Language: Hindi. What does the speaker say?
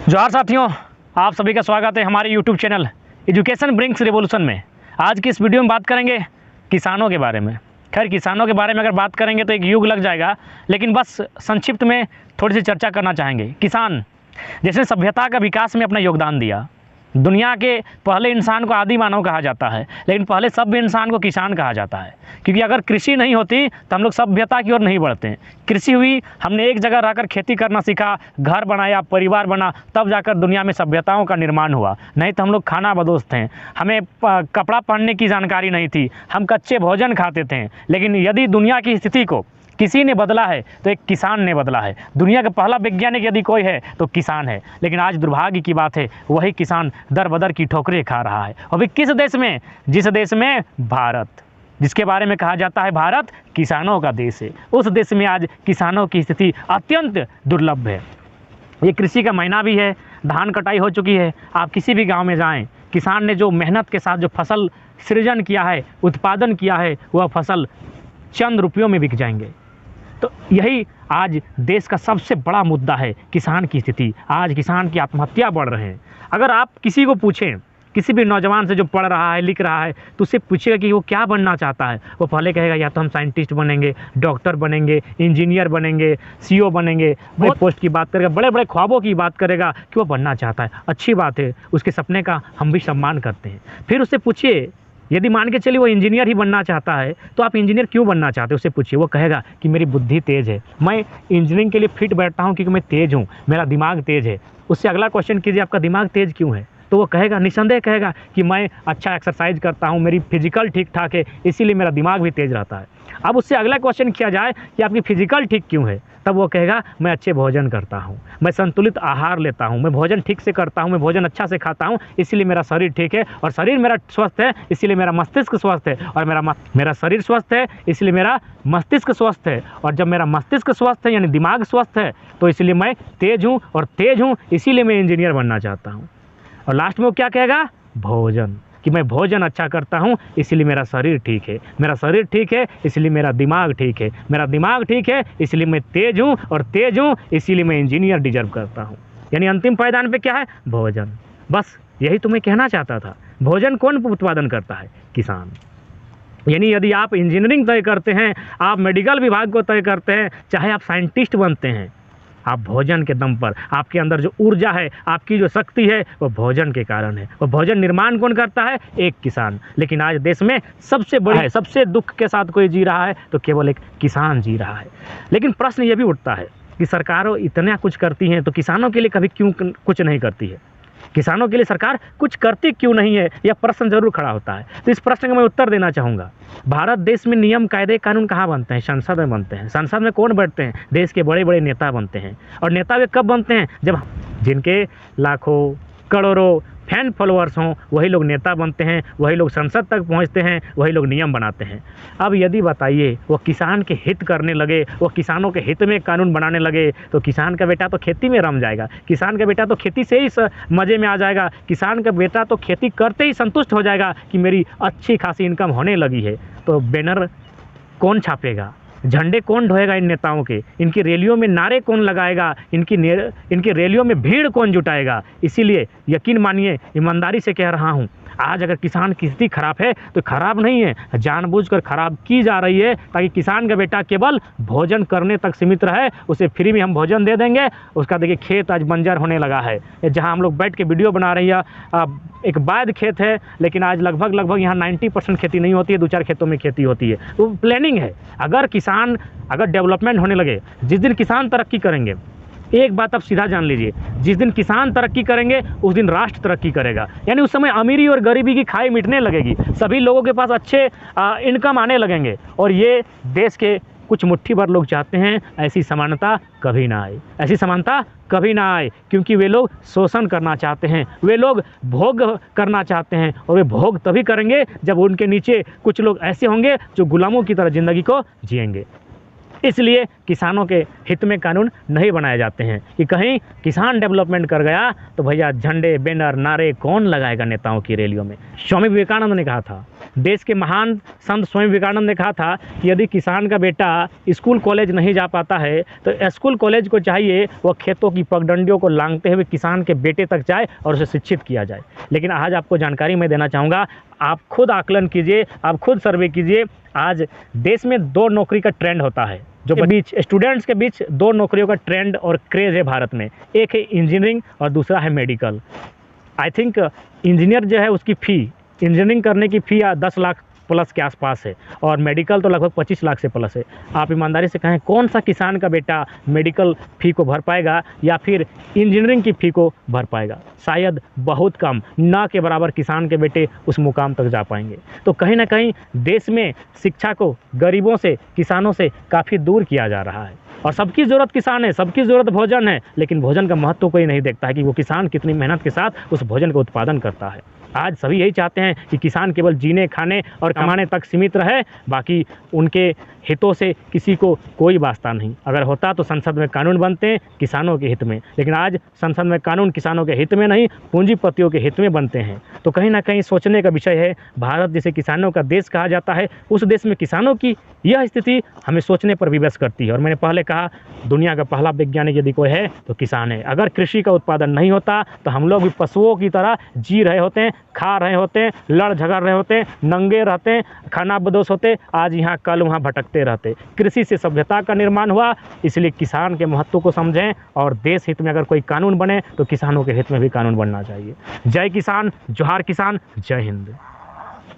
जोहार साथियों, आप सभी का स्वागत है हमारे YouTube channel education brings revolution में। आज की इस वीडियो में बात करेंगे किसानों के बारे में। खैर, किसानों के बारे में अगर बात करेंगे तो एक युग लग जाएगा, लेकिन बस संक्षिप्त में थोड़ी सी चर्चा करना चाहेंगे। किसान जिसने सभ्यता का विकास में अपना योगदान दिया, दुनिया के पहले इंसान को आदि मानव कहा जाता है, लेकिन पहले सभ्य इंसान को किसान कहा जाता है, क्योंकि अगर कृषि नहीं होती तो हम लोग सभ्यता की ओर नहीं बढ़ते। कृषि हुई, हमने एक जगह रहकर खेती करना सीखा, घर बनाया, परिवार बना, तब जाकर दुनिया में सभ्यताओं का निर्माण हुआ। नहीं तो हम लोग खाना बदोश थे, हमें कपड़ा पहनने की जानकारी नहीं थी, हम कच्चे भोजन खाते थे। लेकिन यदि दुनिया की स्थिति को किसी ने बदला है तो एक किसान ने बदला है। दुनिया का पहला वैज्ञानिक यदि कोई है तो किसान है। लेकिन आज दुर्भाग्य की बात है, वही किसान दर बदर की ठोकरें खा रहा है। और भी किस देश में? जिस देश में भारत, जिसके बारे में कहा जाता है भारत किसानों का देश है, उस देश में आज किसानों की स्थिति अत्यंत दुर्लभ है। ये कृषि का महीना भी है, धान कटाई हो चुकी है। आप किसी भी गाँव में जाएँ, किसान ने जो मेहनत के साथ जो फसल सृजन किया है, उत्पादन किया है, वह फसल चंद रुपयों में बिक जाएंगे। तो यही आज देश का सबसे बड़ा मुद्दा है, किसान की स्थिति। आज किसान की आत्महत्या बढ़ रहे हैं। अगर आप किसी को पूछें, किसी भी नौजवान से जो पढ़ रहा है, लिख रहा है, तो उससे पूछेगा कि वो क्या बनना चाहता है, वो पहले कहेगा या तो हम साइंटिस्ट बनेंगे, डॉक्टर बनेंगे, इंजीनियर बनेंगे, सीईओ बनेंगे, बहुत पोस्ट की बात करेगा, बड़े बड़े ख्वाबों की बात करेगा कि वो बनना चाहता है। अच्छी बात है, उसके सपने का हम भी सम्मान करते हैं। फिर उससे पूछिए, यदि मान के चलिए वो इंजीनियर ही बनना चाहता है, तो आप इंजीनियर क्यों बनना चाहते हो, उससे पूछिए। वो कहेगा कि मेरी बुद्धि तेज़ है, मैं इंजीनियरिंग के लिए फिट बैठता हूँ क्योंकि मैं तेज़ हूँ, मेरा दिमाग तेज़ है। उससे अगला क्वेश्चन कीजिए, आपका दिमाग तेज़ क्यों है? तो वो कहेगा, निस्संदेह कहेगा कि मैं अच्छा एक्सरसाइज करता हूँ, मेरी फिजिकल ठीक ठाक है, इसीलिए मेरा दिमाग भी तेज़ रहता है। अब उससे अगला क्वेश्चन किया जाए कि आपकी फिजिकल ठीक क्यों है, तब वो कहेगा मैं अच्छे भोजन करता हूँ, मैं संतुलित आहार लेता हूँ, मैं भोजन ठीक से करता हूँ, मैं भोजन अच्छा से खाता हूँ, इसीलिए मेरा शरीर ठीक है, और शरीर मेरा स्वस्थ है इसीलिए मेरा मस्तिष्क स्वस्थ है, और मेरा शरीर स्वस्थ है इसलिए मेरा मस्तिष्क स्वस्थ है, और जब मेरा मस्तिष्क स्वस्थ है यानी दिमाग स्वस्थ है तो इसलिए मैं तेज़ हूँ, और तेज़ हूँ इसीलिए मैं इंजीनियर बनना चाहता हूँ। और लास्ट में वो क्या कहेगा? भोजन, कि मैं भोजन अच्छा करता हूँ इसलिए मेरा शरीर ठीक है, मेरा शरीर ठीक है इसलिए मेरा दिमाग ठीक है, मेरा दिमाग ठीक है इसलिए मैं तेज़ हूँ, और तेज़ हूँ इसीलिए मैं इंजीनियर डिजर्व करता हूँ। यानी अंतिम पायदान पे क्या है? भोजन। बस यही तुम्हें कहना चाहता था। भोजन कौन उत्पादन करता है? किसान। यानी यदि आप इंजीनियरिंग तय करते हैं, आप मेडिकल विभाग को तय करते हैं, चाहे आप साइंटिस्ट बनते हैं, आप भोजन के दम पर, आपके अंदर जो ऊर्जा है, आपकी जो शक्ति है, वो भोजन के कारण है। वो भोजन निर्माण कौन करता है? एक किसान। लेकिन आज देश में सबसे बड़े, सबसे दुख के साथ कोई जी रहा है तो केवल एक किसान जी रहा है। लेकिन प्रश्न ये भी उठता है कि सरकारों इतना कुछ करती हैं तो किसानों के लिए कभी क्यों कुछ नहीं करती है? किसानों के लिए सरकार कुछ करती क्यों नहीं है? यह प्रश्न जरूर खड़ा होता है। तो इस प्रश्न का मैं उत्तर देना चाहूँगा। भारत देश में नियम कायदे कानून कहाँ बनते हैं? संसद में बनते हैं। संसद में कौन बैठते हैं? देश के बड़े बड़े नेता बनते हैं। और नेता वे कब बनते हैं? जब जिनके लाखों करोड़ों फैन फॉलोअर्स हों, वही लोग नेता बनते हैं, वही लोग संसद तक पहुंचते हैं, वही लोग नियम बनाते हैं। अब यदि बताइए वो किसान के हित करने लगे, वो किसानों के हित में कानून बनाने लगे, तो किसान का बेटा तो खेती में रम जाएगा, किसान का बेटा तो खेती से ही मज़े में आ जाएगा, किसान का बेटा तो खेती करते ही संतुष्ट हो जाएगा कि मेरी अच्छी खासी इनकम होने लगी है। तो बैनर कौन छापेगा? झंडे कौन ढोएगा इन नेताओं के? इनकी रैलियों में नारे कौन लगाएगा? इनकी रैलियों में भीड़ कौन जुटाएगा? इसीलिए यकीन मानिए, ईमानदारी से कह रहा हूँ, आज अगर किसान की स्थिति खराब है तो खराब नहीं है, जानबूझकर खराब की जा रही है ताकि किसान का बेटा केवल भोजन करने तक सीमित रहे। उसे फ्री में हम भोजन दे देंगे, उसका देखिए खेत आज बंजर होने लगा है। जहाँ हम लोग बैठ के वीडियो बना रही है, एक बाध खेत है, लेकिन आज लगभग यहाँ 90% खेती नहीं होती है, 2-4 खेतों में खेती होती है। तो प्लानिंग है। अगर डेवलपमेंट होने लगे, जिस दिन किसान तरक्की करेंगे, एक बात आप सीधा जान लीजिए, जिस दिन किसान तरक्की करेंगे उस दिन राष्ट्र तरक्की करेगा। यानी उस समय अमीरी और गरीबी की खाई मिटने लगेगी, सभी लोगों के पास अच्छे इनकम आने लगेंगे। और ये देश के कुछ मुट्ठी भर लोग चाहते हैं ऐसी समानता कभी ना आए, ऐसी समानता कभी ना आए, क्योंकि वे लोग शोषण करना चाहते हैं, वे लोग भोग करना चाहते हैं, और वे भोग तभी करेंगे जब उनके नीचे कुछ लोग ऐसे होंगे जो गुलामों की तरह ज़िंदगी को जिएंगे। इसलिए किसानों के हित में कानून नहीं बनाए जाते हैं कि कहीं किसान डेवलपमेंट कर गया तो भैया झंडे बैनर नारे कौन लगाएगा नेताओं की रैलियों में। स्वामी विवेकानंद ने कहा था देश के महान संत स्वामी विवेकानंद ने कहा था कि यदि किसान का बेटा स्कूल कॉलेज नहीं जा पाता है तो स्कूल कॉलेज को चाहिए वह खेतों की पगडंडियों को लांघते हुए किसान के बेटे तक जाए और उसे शिक्षित किया जाए। लेकिन आज आपको जानकारी मैं देना चाहूँगा, आप खुद आकलन कीजिए, आप खुद सर्वे कीजिए। आज देश में 2 नौकरी का ट्रेंड होता है, जो बीच स्टूडेंट्स के बीच 2 नौकरियों का ट्रेंड और क्रेज़ है भारत में। एक है इंजीनियरिंग और दूसरा है मेडिकल। आई थिंक इंजीनियर जो है उसकी फ़ी, इंजीनियरिंग करने की फ़ी 10 लाख प्लस के आसपास है और मेडिकल तो लगभग 25 लाख से प्लस है। आप ईमानदारी से कहें कौन सा किसान का बेटा मेडिकल फ़ी को भर पाएगा या फिर इंजीनियरिंग की फ़ी को भर पाएगा? शायद बहुत कम, ना के बराबर किसान के बेटे उस मुकाम तक जा पाएंगे। तो कहीं ना कहीं देश में शिक्षा को गरीबों से, किसानों से काफ़ी दूर किया जा रहा है और सबकी ज़रूरत किसान है, सबकी ज़रूरत भोजन है, लेकिन भोजन का महत्व कोई नहीं देखता है कि वो किसान कितनी मेहनत के साथ उस भोजन का उत्पादन करता है। आज सभी यही चाहते हैं कि किसान केवल जीने, खाने और कमाने तक सीमित रहे, बाकी उनके हितों से किसी को कोई वास्ता नहीं। अगर होता तो संसद में कानून बनते हैं किसानों के हित में, लेकिन आज संसद में कानून किसानों के हित में नहीं, पूंजीपतियों के हित में बनते हैं। तो कहीं ना कहीं सोचने का विषय है। भारत जिसे किसानों का देश कहा जाता है, उस देश में किसानों की यह स्थिति हमें सोचने पर विवश करती है। और मैंने पहले कहा, दुनिया का पहला वैज्ञानिक यदि कोई है तो किसान है। अगर कृषि का उत्पादन नहीं होता तो हम लोग भी पशुओं की तरह जी रहे होते हैं, खा रहे होते हैं, लड़ झगड़ रहे होते हैं, नंगे रहते हैं, खाना बदोश होते, आज यहाँ कल वहाँ भटकते रहते। कृषि से सभ्यता का निर्माण हुआ, इसलिए किसान के महत्व को समझें और देश हित में अगर कोई कानून बने तो किसानों के हित में भी कानून बनना चाहिए। जय किसान, जोहार किसान, जय हिंद।